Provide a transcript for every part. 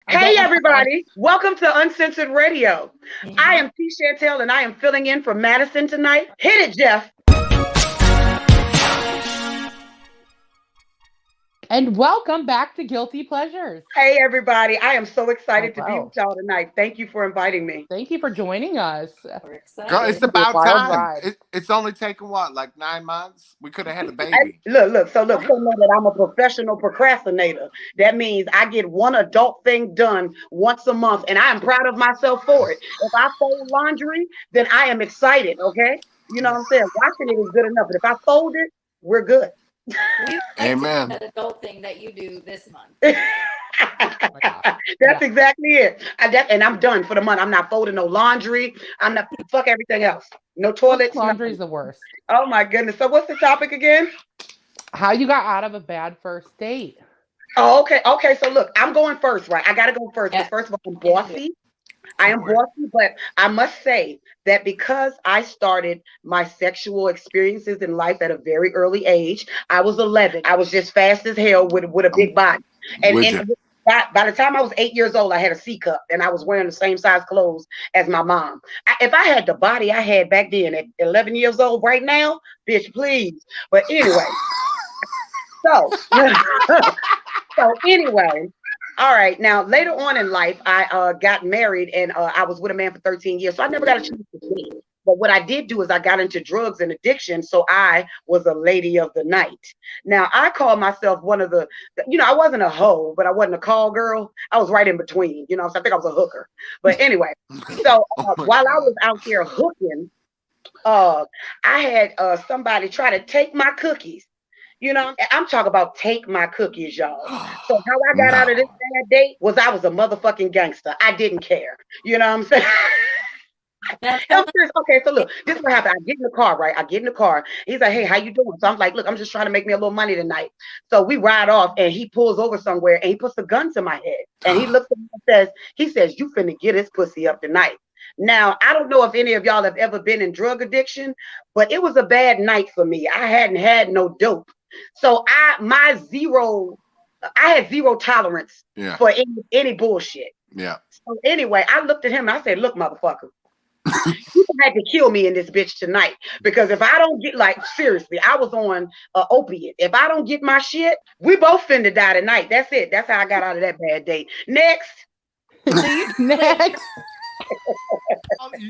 Hey everybody, welcome to Uncensored Radio. I am T. Chantel and I am filling in for Madison tonight. Hit it, Jeff. And welcome back to Guilty Pleasures. Hey everybody, I am so excited to be Hello. with y'all tonight. Thank you for inviting me. Thank you for joining us. We're Girl, it's excited. about Wild time. ride. It's only taken what, like 9 months? We could have had a And baby. look, you don't know that I'm a professional procrastinator. That means I get one adult thing done once a month, and I am proud of myself for it. If I fold laundry, then I am excited, okay? You know what I'm saying? Washing it is good enough, but if I fold it, we're good. We would like to do Amen. that adult thing that you do this month. Oh my gosh. That's exactly it. And I'm done for the month. I'm not folding no laundry. I'm not fuck everything else. No toilets. Laundry Nothing. is the worst. Oh my goodness. So what's the topic again? How you got out of a bad first date? Oh, okay. Okay. So look, I'm going first, right? I gotta go first Yeah. because first of all, I'm Into it. bossy. I am bossy, but I must say that because I started my sexual experiences in life at a very early age, I was 11. I was just fast as hell with a big I'm body. with And you. by the time I was 8 years old, I had a C cup and I was wearing the same size clothes as my mom. If I had the body I had back then at 11 years old, right now, bitch, please. But anyway, so so anyway, all right. Now later on in life, I got married and I was with a man for 13 years, so I never got a chance to date. But what I did do is I got into drugs and addiction, so I was a lady of the night. Now I call myself one of I wasn't a hoe, but I wasn't a call girl. I was right in between, so I think I was a hooker. But anyway, so Oh my while I God. was out there hooking, uh, I had somebody try to take my cookies. I'm talking about take my cookies, y'all. So how I got out of this No. bad date was I was a motherfucking gangster. I didn't care. You know what I'm saying? Now I'm tell us, serious. Okay, so look, this is what happened. I get in the car, right? I get in the car. He's like, "Hey, how you doing?" So I'm like, "Look, I'm just trying to make me a little money tonight." So we ride off, and he pulls over somewhere, and he puts a gun to my head, and he looks at me and says, "You finna get his pussy up tonight." Now, I don't know if any of y'all have ever been in drug addiction, but it was a bad night for me. I hadn't had no dope, so I had zero tolerance Yeah. for any bullshit. Yeah. So anyway, I looked at him and I said, "Look, motherfucker. You had to kill me in this bitch tonight because if I don't get like seriously, I was on opiate. If I don't get my shit, we both finna die tonight. That's it. That's how I got out of that bad date. Next, so you wait, Next.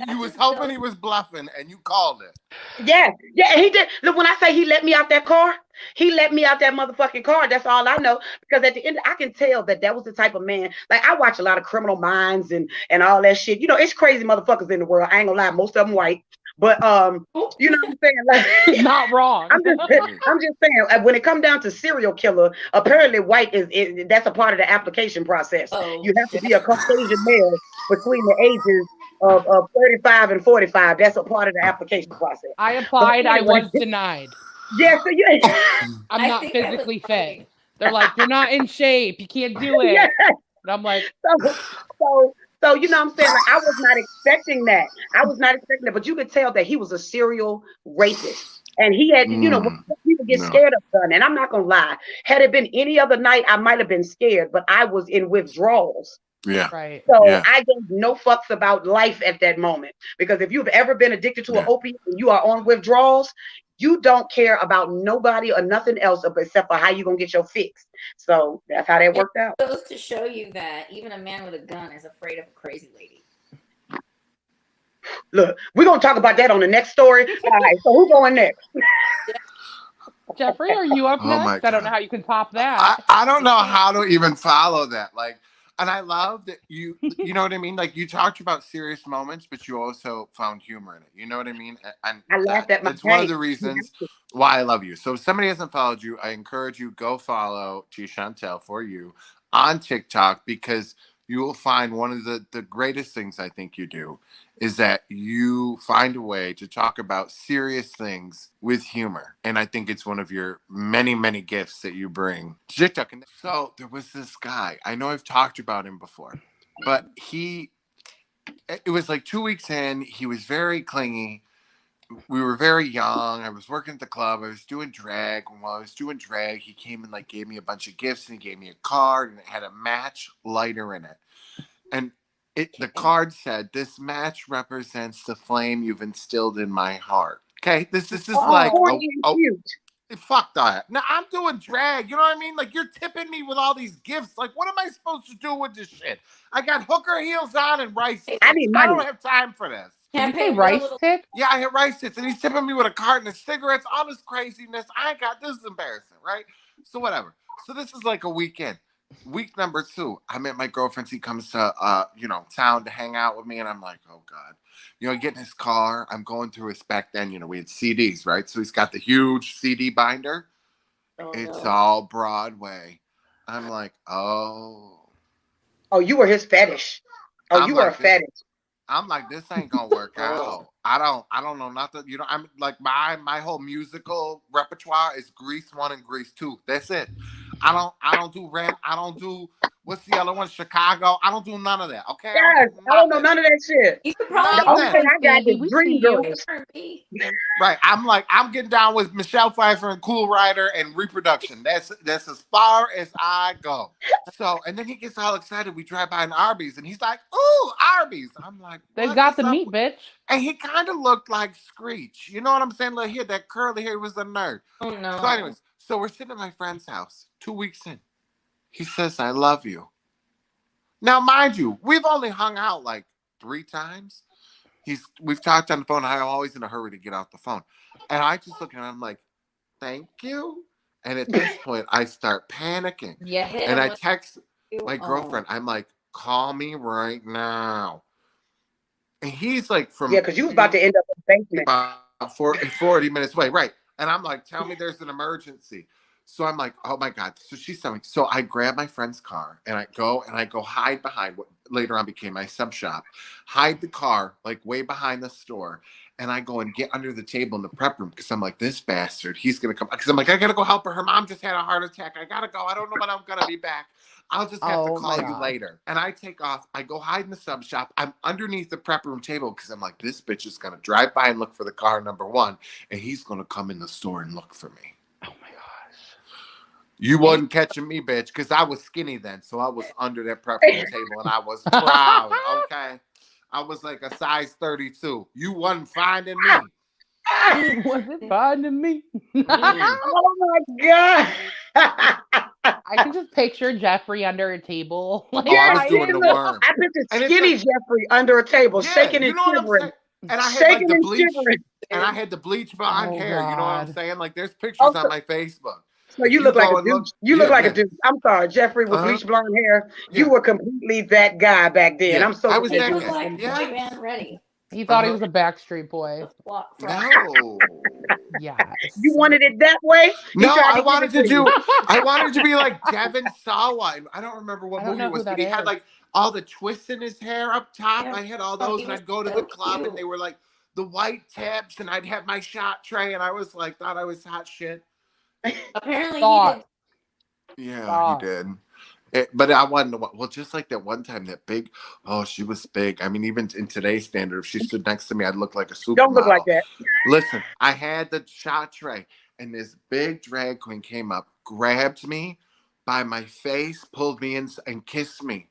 You was hoping he was bluffing and you called it. yeah, yeah. And he did. Look, when I say he let me out that car, he let me out that motherfucking car. That's all I know because at the end, I can tell that was the type of man. Like I watch a lot of Criminal Minds and all that shit. It's crazy motherfuckers in the world. I ain't gonna lie, most of them white. But you know what I'm saying? Like Not wrong. I'm just saying when it comes down to serial killer, apparently white is that's a part of the application process. oh You have to shit. be a Caucasian male between the ages of 35 and 45. That's a part of the application process. I But applied, I anyway, was denied. yeah, so you I'm I not think I was physically fit. lying. They're like, you're not in shape. You can't do yeah, it. And I'm like, so so you know what I'm saying? Like I was not expecting that. I was not expecting that, but you could tell that he was a serial rapist. And he had, when Mm, people get no. scared of gun, and I'm not gonna lie, had it been any other night, I might have been scared, but I was in withdrawals. Yeah. right. So Yeah. I gave no fucks about life at that moment. Because if you've ever been addicted to an Yeah. opiate and you are on withdrawals, you don't care about nobody or nothing else except for how you gonna get your fix. So that's how that It worked out. goes to show you that even a man with a gun is afraid of a crazy lady. Look, we're gonna talk about that on the next story. All right, so who's going next? Jeffrey, are you up Oh my next? I don't know God. how you can top I, that. I don't know how to even follow that. Like, and I love that you know what I mean? Like you talked about serious moments, but you also found humor in it. You know what I mean? And I laughed at my that's one of game. the reasons why I love you. So if somebody hasn't followed you, I encourage you go follow T Chantel for you on TikTok because you will find one of the greatest things I think you do is that you find a way to talk about serious things with humor. And I think it's one of your many, many gifts that you bring to TikTok. And so there was this guy. I know I've talked about him before, but it was like 2 weeks in, he was very clingy. we were very young. I was working at the club. I was doing drag. And while I was doing drag, he came and like gave me a bunch of gifts, and he gave me a card, and it had a match lighter in it. And the card said, "This match represents the flame you've instilled in my heart." Okay, this is like cute. fuck that. Now I'm doing drag. You know what I mean? Like you're tipping me with all these gifts. Like what am I supposed to do with this shit? I got hooker heels on and rice tits. I need money. don't have time for this. Did you say rice tits? Yeah, I had rice tits, and he's tipping me with a carton of cigarettes. All this craziness. I ain't got this is embarrassing, right? So whatever. So this is like a weekend. Week number 2, I'm at my girlfriend's. He comes to town to hang out with me, and I'm like, oh God. I get in his car. I'm going through his back then. We had CDs, right? So he's got the huge CD binder. It's all Broadway. I'm like, oh. Oh, you were his fetish. Oh, you were a fetish. I'm like, this ain't gonna work out. I don't know nothing. I'm like my whole musical repertoire is Grease 1 and Grease 2. That's it. I don't do Rent. I don't do what's the other one? Chicago. I don't do none of that. Okay. Yes, I don't know none of that shit. You could The probably only thing I got is Dream Girls. Right. I'm getting down with Michelle Pfeiffer and Cool Rider and Reproduction. That's as far as I go. So, and then he gets all excited. We drive by an Arby's, and he's like, "Ooh, Arby's." I'm like, They've got the meat, bitch. And he kind of looked like Screech. You know what I'm saying? Like he had that curly hair. He was a nerd. Oh no. So anyways, so we're sitting at my friend's house 2 weeks in. He says, "I love you." Now, mind you, we've only hung out like 3 times. We've talked on the phone. I'm always in a hurry to get off the phone. And I just look at him, I'm like, "Thank you." And at this point, I start panicking. Yeah. And I text my girlfriend. I'm like, "Call me right now." And he's like because you was about to end up in the basement. About 40 minutes away. Right. And I'm like, "Tell me there's an emergency." So I'm like, oh my God. So she's telling me. So I grab my friend's car and I go hide behind what later on became my sub shop. Hide the car like way behind the store. And I go and get under the table in the prep room because I'm like, this bastard, he's going to come. Because I'm like, I got to go help her. Her mom just had a heart attack. I got to go. I don't know when I'm going to be back. I'll just have to call you later. And I take off. I go hide in the sub shop. I'm underneath the prep room table because I'm like, this bitch is going to drive by and look for the car, number 1. And he's going to come in the store and look for me. Oh my gosh. You wasn't catching me, bitch, because I was skinny then. So I was under that prep room table and I was proud, okay? I was like a size 32. You wasn't finding me. You wasn't finding me. Oh my God. I can just picture Jeffrey under a table. Like, I was doing the worm. I picture skinny Jeffrey under a table, shaking and shivering. And I had like the bleach, and I had the bleach blonde hair. God. You know what I'm saying? Like there's pictures on my Facebook. So you look like a dude. You look like a dude. I'm sorry, Jeffrey with bleach blonde hair. You were completely that guy back then. I'm so. I was that guy. Like man ready. He thought he was a Backstreet Boy. No. Yes. You wanted it that way? No, I wanted to be like Devin Sawa. I don't remember what movie it was, but he had like all the twists in his hair up top. Yeah. I had all those, and I'd go to the club, and they were like the white tips, and I'd have my shot tray, and I was like, thought I was hot shit. Apparently he did. Yeah, he did. But I wanted to, well, just like that one time, that big, she was big. I mean, even in today's standard, if she stood next to me, I'd look like a supermodel. Don't look like that. Listen, I had the shot tray, and this big drag queen came up, grabbed me by my face, pulled me in, and kissed me.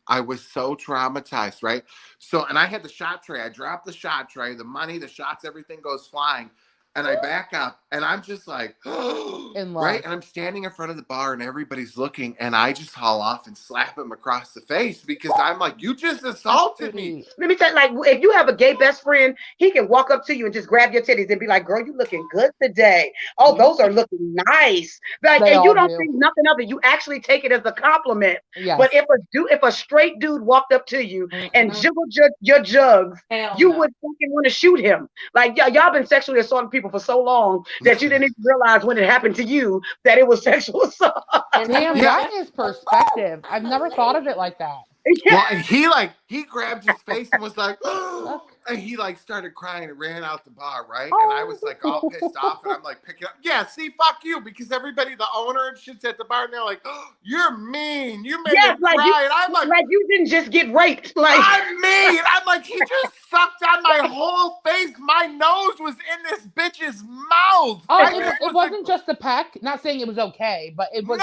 I was so traumatized, right? So, and I had the shot tray. I dropped the shot tray, the money, the shots, everything goes flying. And I back up, and I'm just like, right? And I'm standing in front of the bar, and everybody's looking, and I just haul off and slap him across the face because I'm like, you just assaulted me. Let me tell you, like, if you have a gay best friend, he can walk up to you and just grab your titties and be like, girl, you looking good today. Oh, those are looking nice. Like, and you don't think nothing of it. You actually take it as a compliment. Yes. But if a straight dude walked up to you and jiggled your jugs, you would fucking want to shoot him. Like, y'all been sexually assaulting people for so long that you didn't even realize when it happened to you that it was sexual assault. Damn, that is perspective. I've never thought of it like that. Well, and he grabbed his face and was like, Look. And he like started crying and ran out the bar, right? Oh. And I was like all pissed off, and I'm like picking up. Yeah, see, fuck you, because everybody, the owner and shit's at the bar, and they're like, oh, "You're mean. You made him cry." And I'm like you didn't just get raped. Like I'm mean. I'm like, he just sucked on my whole face. My nose was in this bitch's mouth. Oh, it wasn't just the peck. Not saying it was okay, but it was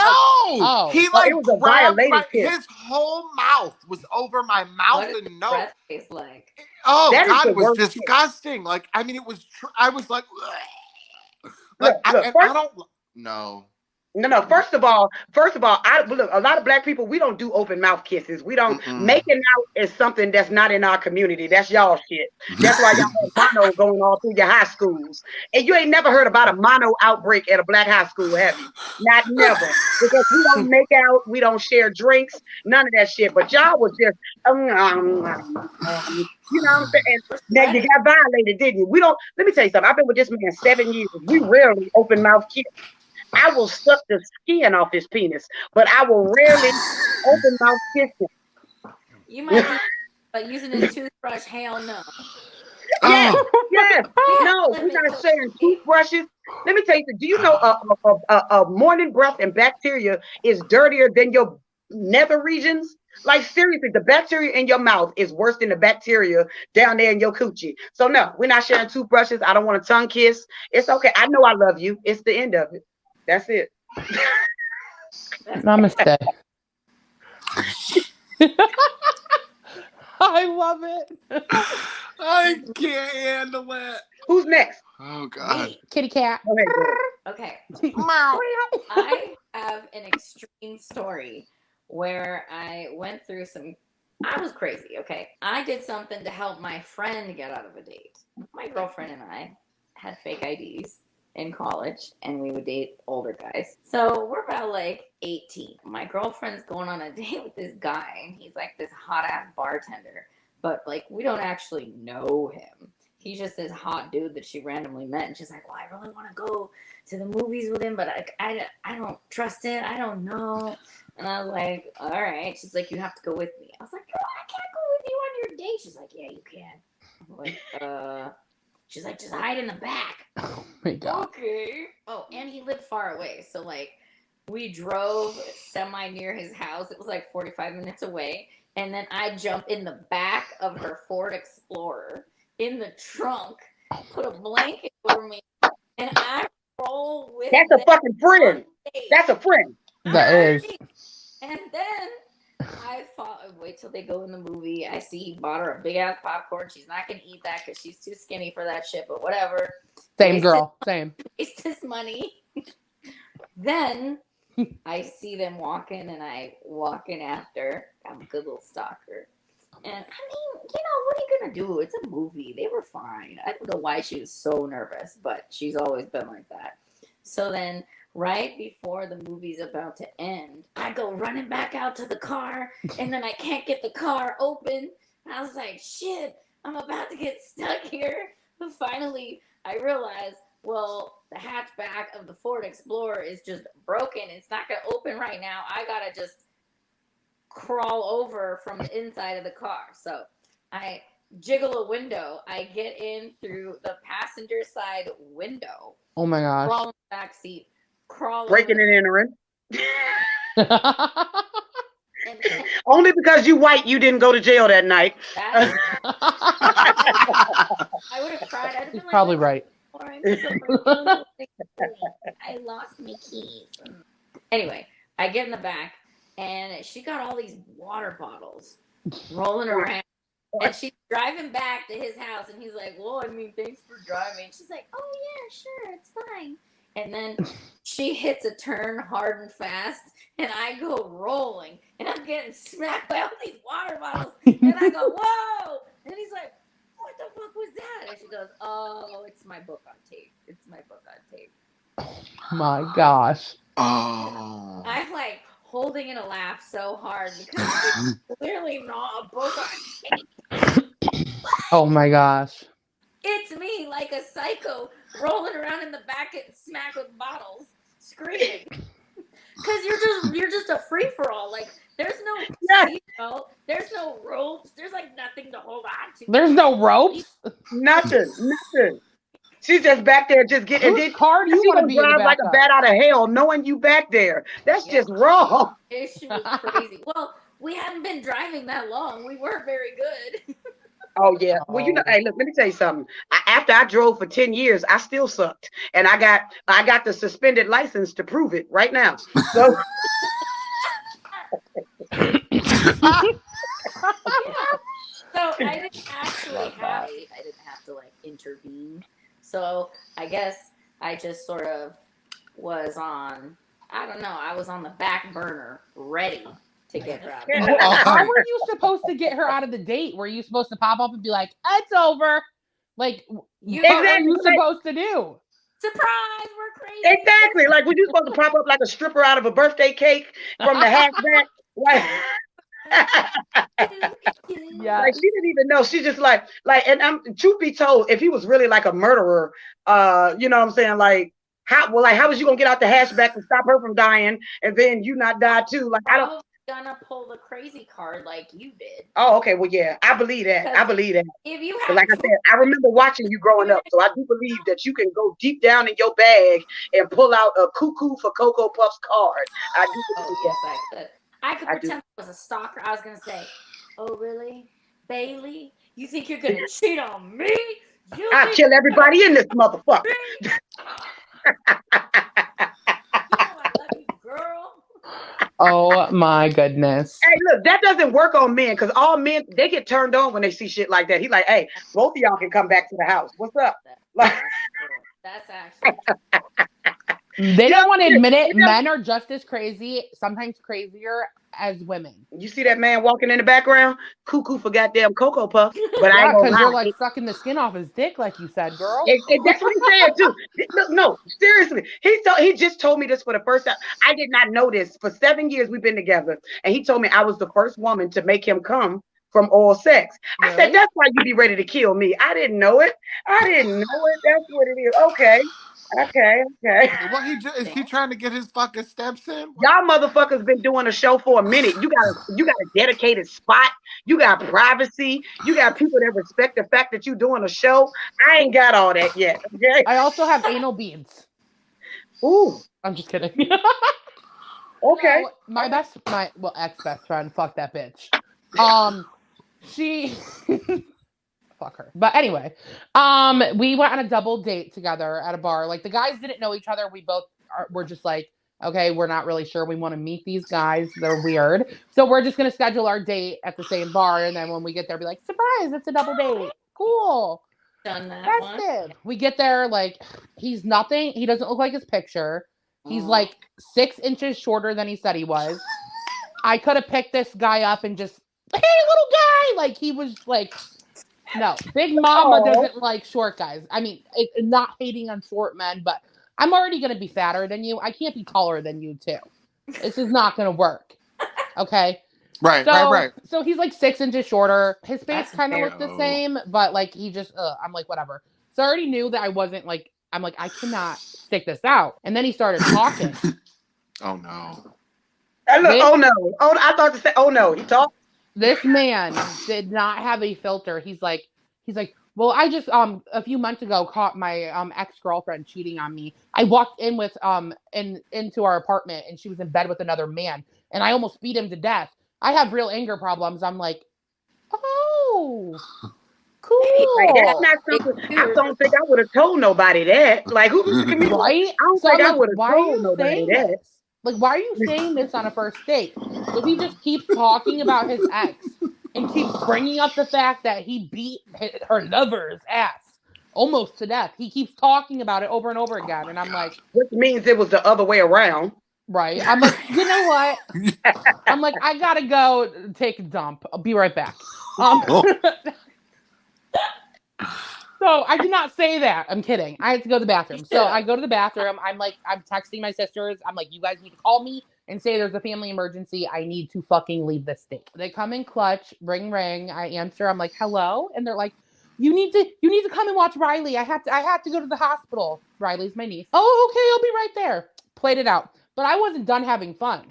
he like it was a grabbed violated kiss. his whole mouth was over my mouth and nose. Breath tastes like? Oh That God, is it was the worst disgusting. Like, I mean, it was. I was like, Look, I don't. No. No. First of all, look, a lot of black people, we don't do open mouth kisses. We don't. Making out is something that's not in our community. That's y'all shit. That's why y'all have mono going all through your high schools. And you ain't never heard about a mono outbreak at a black high school, have you? Not never. Because we don't make out, we don't share drinks, none of that shit. But y'all was just, you know what I'm saying? Now you got violated, didn't you? We don't. Let me tell you something. I've been with this man 7 years. We rarely open mouth kiss. I will suck the skin off his penis, but I will rarely open mouth kiss him. You might be, but using his toothbrush, hell no. Yes. No, we're not sharing toothbrushes. Let me tell you, do you know a morning breath and bacteria is dirtier than your nether regions? Like seriously, the bacteria in your mouth is worse than the bacteria down there in your coochie. So no, we're not sharing toothbrushes. I don't want a tongue kiss. It's okay. I know I love you. It's the end of it. That's it. Namaste. I love it. I can't handle it. Who's next? Oh God. Kitty cat. Okay. I have an extreme story where I went through I was crazy, okay? I did something to help my friend get out of a date. My girlfriend and I had fake IDs in college, and we would date older guys. So we're about like 18. My girlfriend's going on a date with this guy, and he's like this hot ass bartender, but like we don't actually know him. He's just this hot dude that she randomly met, and she's like, "Well, I really want to go to the movies with him, but I don't trust it. I don't know." And I was like, "All right." She's like, "You have to go with me." I was like, "Girl, I can't go with you on your date." She's like, "Yeah, you can." I'm like, She's like, "Just hide in the back." Oh my God. Okay. Oh, and he lived far away. So, like, we drove semi near his house. It was like 45 minutes away. And then I jump in the back of her Ford Explorer in the trunk, put a blanket over me, and I roll with That's a fucking friend. That's a friend. That is. And then I wait till they go in the movie. I see he bought her a big ass popcorn. She's not gonna eat that because she's too skinny for that shit, but whatever. Same girl. Same. Waste his money. Then I see them walking and I walk in after. I'm a good little stalker. And I mean, what are you gonna do? It's a movie. They were fine. I don't know why she was so nervous, but she's always been like that. So then right before the movie's about to end, I go running back out to the car, and then I can't get the car open. I was like, shit, I'm about to get stuck here. But finally, I realized, well, the hatchback of the Ford Explorer is just broken. It's not going to open right now. I got to just crawl over from the inside of the car. So I jiggle a window. I get in through the passenger side window. Oh my gosh. Crawl in the back seat. Breaking and entering. Only because you white, you didn't go to jail that night. I would have cried. I'd have been like, probably right. I lost my keys. Anyway, I get in the back, and she got all these water bottles rolling around. And she's driving back to his house, and he's like, well, I mean, thanks for driving. She's like, oh, yeah, sure, it's fine. And then she hits a turn hard and fast, and I go rolling, and I'm getting smacked by all these water bottles. And I go, whoa! And he's like, what the fuck was that? And she goes, oh, it's my book on tape. It's my book on tape. Oh my gosh. Oh. I'm like holding in a laugh so hard because it's clearly not a book on tape. Oh my gosh. It's me, like a psycho, rolling around in the back and smacked with bottles, screaming. Because you're just a free for all. Like there's no seatbelt, there's no ropes, there's like nothing. nothing to hold on to. There's no ropes. Nothing. She's just back there just getting. Whose car do you She want to gonna be in the drive like back a of? bat out of hell, knowing you back there. That's just wrong. She was crazy. Well, we hadn't been driving that long. We weren't very good. Oh yeah. Well, hey, look. Let me tell you something. After I drove for 10 years, I still sucked, and I got the suspended license to prove it right now. So. So I didn't actually I didn't have to like intervene. So I guess I just sort of was on. I don't know. I was on the back burner, ready to get her out. How were you supposed to get her out of the date? Were you supposed to pop up and be like, "It's over"? Like, what were you supposed to do? Surprise, we're crazy. Exactly. Like, were you supposed to pop up like a stripper out of a birthday cake from the hatchback? Like, yeah. Like, she didn't even know. She just like, and truth be told, if he was really like a murderer, you know what I'm saying? Like, how was you gonna get out the hatchback and stop her from dying, and then you not die too? Like, I don't. Gonna pull the crazy card like you did. Oh, okay. Well, yeah, I believe that. If you have, like I said, I remember watching you growing up, so I do believe that you can go deep down in your bag and pull out a cuckoo for Coco Puffs card. I do believe yes, I could. I could pretend I was a stalker. I was gonna say, "Oh, really, Bailey? You think you're gonna cheat on me? I'll kill everybody in this motherfucker." I love you, girl. Oh my goodness. Hey, look, that doesn't work on men because all men, they get turned on when they see shit like that. He's like, "Hey, both of y'all can come back to the house. What's up?" That's actually. They don't want to admit it. Men are just as crazy, sometimes crazier as women. You see that man walking in the background? Cuckoo for goddamn Coco Puff. But yeah, because you're like sucking the skin off his dick, like you said, girl. That's what he said too. Look, no, seriously. He just told me this for the first time. I did not know this. For 7 years we've been together, and he told me I was the first woman to make him come from oral sex. Really? I said, that's why you be ready to kill me. I didn't know it. That's what it is. Okay. What is he trying to get his fucking steps in? Y'all motherfuckers been doing a show for a minute. You got a dedicated spot. You got privacy. You got people that respect the fact that you doing a show. I ain't got all that yet. Okay. I also have anal beads. Ooh. I'm just kidding. Okay. So, my ex-best friend, fuck that bitch. She fuck her. But anyway, we went on a double date together at a bar. Like, the guys didn't know each other. We both were just like, okay, we're not really sure we want to meet these guys. They're weird. So we're just going to schedule our date at the same bar. And then when we get there, be like, surprise, it's a double date. Cool. Done that one. We get there, like, he's nothing. He doesn't look like his picture. He's like 6 inches shorter than he said he was. I could have picked this guy up and just, hey, little guy. Like, he was like, no, Big Mama doesn't like short guys. I mean, not hating on short men, but I'm already going to be fatter than you. I can't be taller than you, too. This is not going to work. Okay? Right. So he's like 6 inches shorter. His face kind of looked the same, but like he just, I'm like, whatever. So I already knew that I wasn't like, I'm like, I cannot stick this out. And then he started talking. Oh, no. Oh, no. Oh, I thought to say, oh, no. He talked. This man did not have a filter. He's like, well, I just a few months ago caught my ex-girlfriend cheating on me. I walked in with into our apartment and she was in bed with another man and I almost beat him to death. I have real anger problems. I'm like, oh, cool. Like, that's not something. I don't think I would have told nobody that. Like, who was the comedian? Right? I don't think I would have told nobody that. This? Like, why are you saying this on a first date? So he just keeps talking about his ex and keeps bringing up the fact that he beat her lover's ass almost to death. He keeps talking about it over and over again. And I'm like, which means it was the other way around. Right. I'm like, you know what? I'm like, I gotta go take a dump. I'll be right back. So I did not say that. I'm kidding. I had to go to the bathroom. So I go to the bathroom. I'm texting my sisters. I'm like, you guys need to call me and say there's a family emergency. I need to fucking leave this state. They come in clutch, ring, ring. I answer. I'm like, hello. And they're like, you need to come and watch Riley. I have to go to the hospital. Riley's my niece. Oh, okay. I'll be right there. Played it out. But I wasn't done having fun.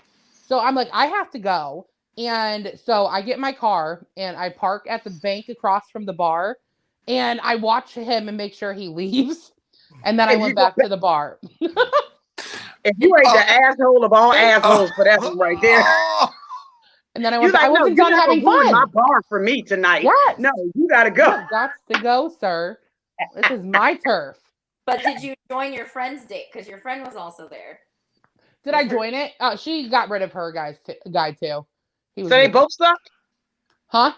So I'm like, I have to go. And so I get in my car and I park at the bank across from the bar, and I watch him and make sure he leaves. And then I If you went go back to the bar. if you ain't Oh. the asshole of all assholes for that one right there. And then I You went back. I like, no, wasn't you're done not gonna having ruin my fun. bar for me tonight. Yes. No, you gotta go. You have got to go, sir. This is my turf. But did you join your friend's date? Because your friend was also there. Did I join it? She got rid of her guy too. He was So they with- both sucked? Huh?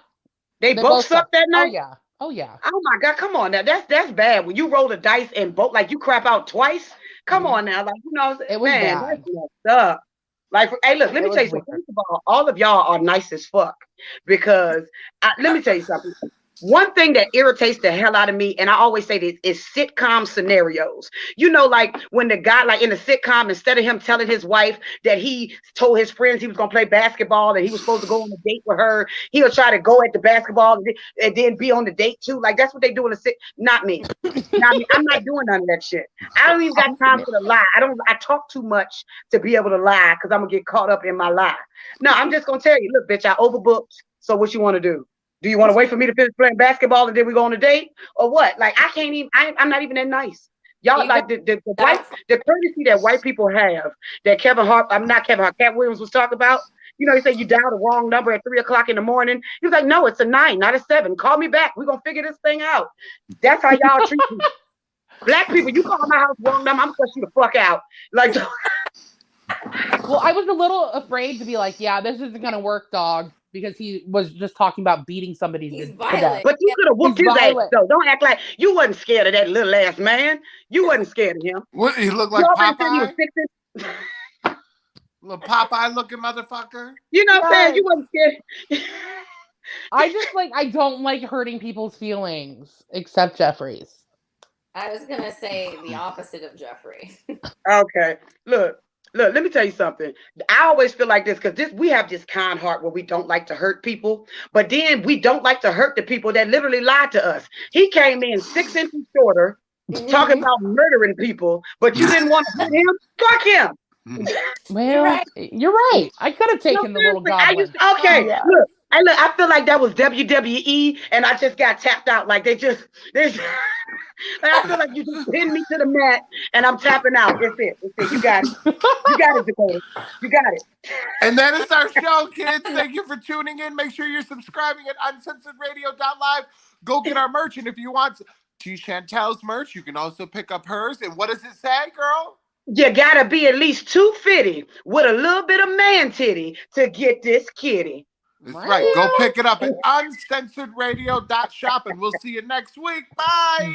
They both sucked that Oh night? yeah. Oh yeah. Oh my God, come on now. That's bad. When you roll the dice and both like you crap out twice. Come Mhm. on now. Like, you know, It was man, bad. that's messed up. Like, hey, look, let It me was tell you something. weird. First of all of y'all are nice as fuck. Because let me tell you something. One thing that irritates the hell out of me, and I always say this, is sitcom scenarios. You know, like when the guy, like in the sitcom, instead of him telling his wife that he told his friends he was going to play basketball and he was supposed to go on a date with her, he'll try to go at the basketball and then be on the date too. Like, that's what they do in the not me. Not me. I'm not doing none of that shit. I don't even got time for the lie. I talk too much to be able to lie because I'm going to get caught up in my lie. No, I'm just going to tell you, look, bitch, I overbooked. So what you want to do? Do you want to wait for me to finish playing basketball and then we go on a date or what? Like, I can't even, I'm not even that nice. Y'all like the courtesy that white people have that Kevin Hart, I'm not Kevin Hart, Cat Williams was talking about. You know, he said you dialed the wrong number at 3:00 in the morning. He was like, no, it's a 9, not a 7. Call me back. We're going to figure this thing out. That's how y'all treat me. Black people, you call my house wrong number, I'm going to cuss you the fuck out. Like, well, I was a little afraid to be like, yeah, this isn't going to work, dog. Because he was just talking about beating somebody to death. But you could have whooped his ass, though. Don't act like you wasn't scared of that little ass man. You wasn't scared of him. What, he looked like Popeye? Little Popeye looking motherfucker. You know what I'm saying? You wasn't scared. I don't like hurting people's feelings, except Jeffrey's. I was going to say the opposite of Jeffrey. Okay. Look, let me tell you something. I always feel like this because we have this kind heart where we don't like to hurt people, but then we don't like to hurt the people that literally lied to us. He came in 6 inches shorter, talking about murdering people, but you didn't want to hurt him? Fuck him. Well, you're right. I could have taken the little goblin. Look, I feel like that was WWE, and I just got tapped out. Like I feel like you just pinned me to the mat, and I'm tapping out. That's it. You got it. You got it, Dakota. You got it. And that is our show, kids. Thank you for tuning in. Make sure you're subscribing at uncensoradradio.live. Go get our merch, and if you want T. Chantel's merch, you can also pick up hers. And what does it say, girl? You gotta be at least 250 with a little bit of man titty to get this kitty. That's right. Go pick it up at uncensoradradio.shop, and we'll see you next week. Bye.